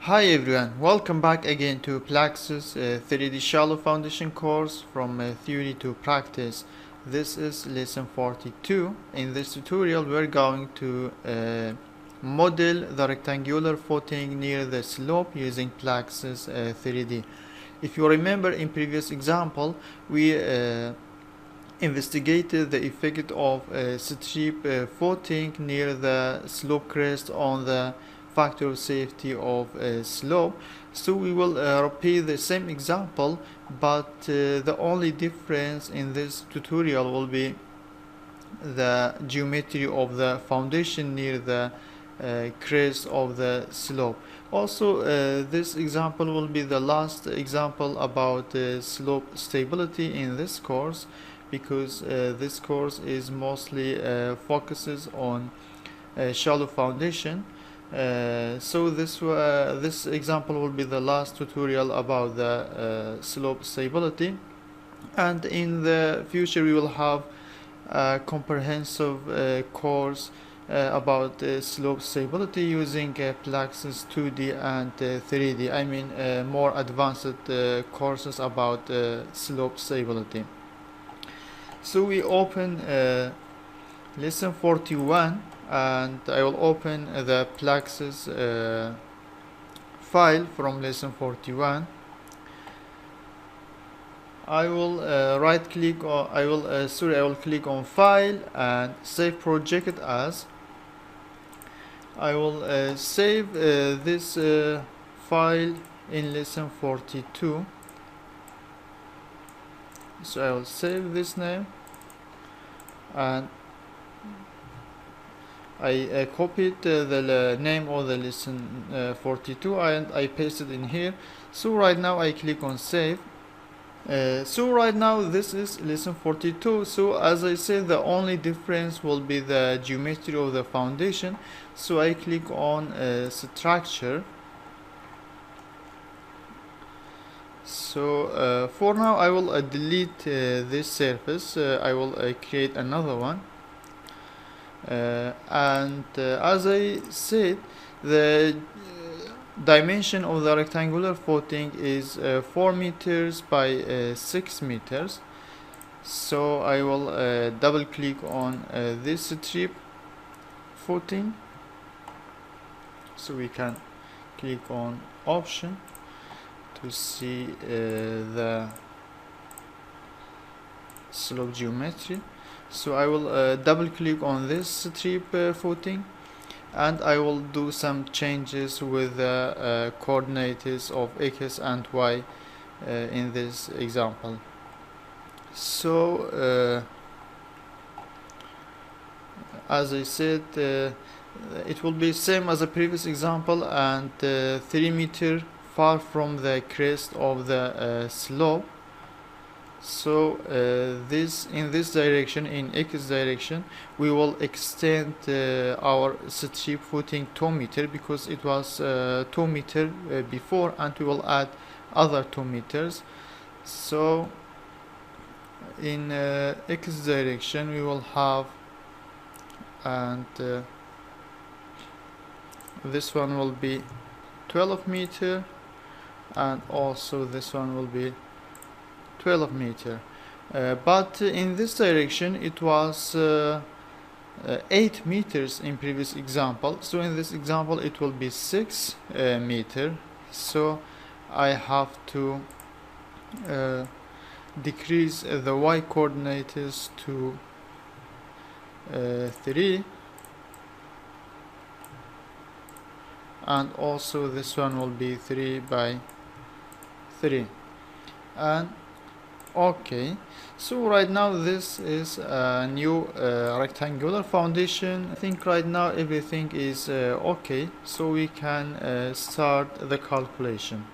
Hi everyone, welcome back again to Plaxis 3D Shallow Foundation course from theory to practice. This is lesson 42. In this tutorial we're going to model the rectangular footing near the slope using Plaxis 3D. If you remember, in previous example we investigated the effect of steep footing near the slope crest on the factor of safety of slope. So we will repeat the same example, but the only difference in this tutorial will be the geometry of the foundation near the crest of the slope. Also, this example will be the last example about slope stability in this course, because this course is mostly focuses on shallow foundation. So this example will be the last tutorial about the slope stability, and in the future we will have a comprehensive course about slope stability using Plaxis 2D and 3D. I mean more advanced courses about slope stability. So we open lesson 41, and I will open the Plaxis file from lesson 41. I will right click on I will click on file and save project as. I will save this file in lesson 42. So I will save this name, and I copied the name of the lesson 42 and I pasted in here. So right now I click on save. So right now this is lesson 42. So as I said, the only difference will be the geometry of the foundation. So I click on structure. So for now I will delete this surface. I will create another one. And as I said, the dimension of the rectangular footing is 4 meters by 6 meters. So I will double click on this strip footing. So we can click on option to see the slope geometry. So I will double click on this strip footing, and I will do some changes with the coordinates of x and y in this example. So as I said, it will be same as the previous example, and 3 meters far from the crest of the slope. So in this direction, in x direction, we will extend our strip footing 2 meters, because it was 2 meters before, and we will add other 2 meters. So in x direction we will have, and this one will be 12 meters, and also this one will be 12 meters. But in this direction it was 8 meters in previous example. So in this example it will be 6 meters. So I have to decrease the y coordinates to 3, and also this one will be 3 by 3. And okay, so right now this is a new rectangular foundation. I think right now everything is okay, so we can start the calculation.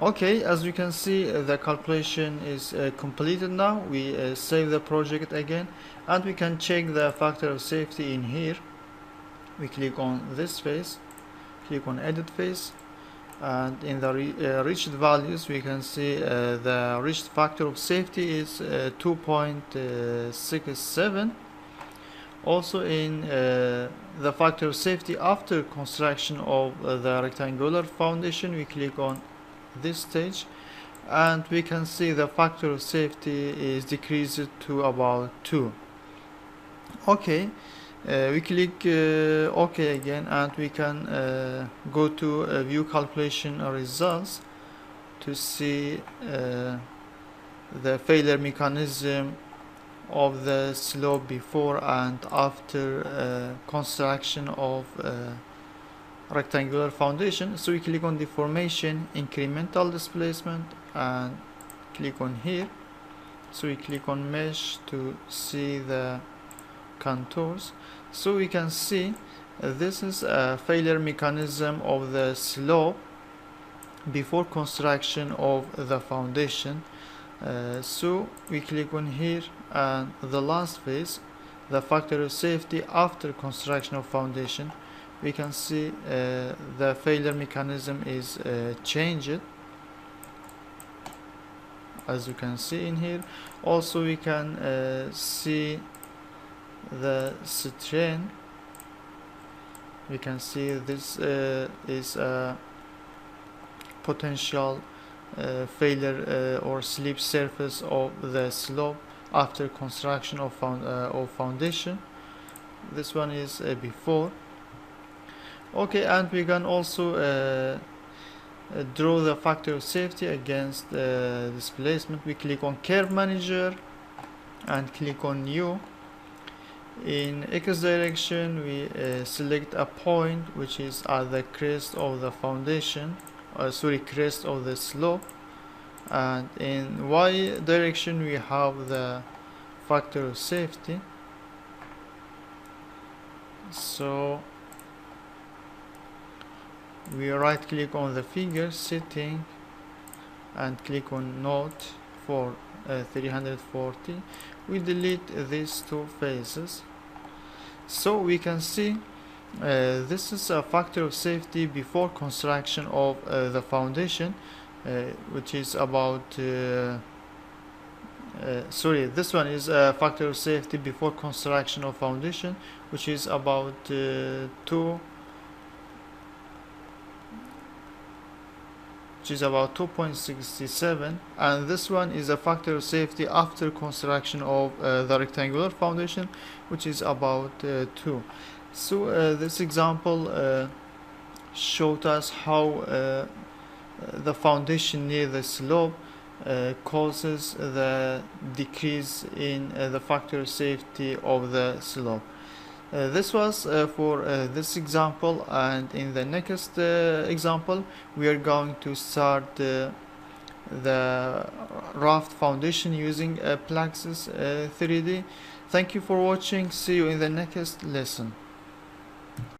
Okay, as you can see, the calculation is completed now. We save the project again, and we can check the factor of safety in here. We click on this phase, click on edit phase, and in the reached values we can see the reached factor of safety is 2.67. Also in the factor of safety after construction of the rectangular foundation, we click on this stage, and we can see the factor of safety is decreased to about 2. Okay, we click OK again, and we can go to view calculation results to see the failure mechanism of the slope before and after construction of rectangular foundation. So we click on deformation, incremental displacement, and click on here. So we click on mesh to see the contours. So we can see this is a failure mechanism of the slope before construction of the foundation. So we click on here, and the last phase, the factor of safety after construction of foundation, we can see the failure mechanism is changed, as you can see in here. Also we can see the strain. We can see this is a potential failure or slip surface of the slope after construction of foundation. This one is before. Okay, and we can also draw the factor of safety against displacement. We click on curve manager and click on new. In X direction we select a point which is at the crest of the foundation, crest of the slope, and in Y direction we have the factor of safety. So we right click on the figure, setting, and click on note for 340. We delete these two phases. So we can see this is a factor of safety before construction of the foundation, which is about this one is a factor of safety before construction of foundation, which is about 2.67, and this one is a factor of safety after construction of the rectangular foundation, which is about 2. So this example showed us how the foundation near the slope causes the decrease in the factor of safety of the slope. This was for this example, and in the next example we are going to start the raft foundation using Plaxis 3D. Thank you for watching. See you in the next lesson.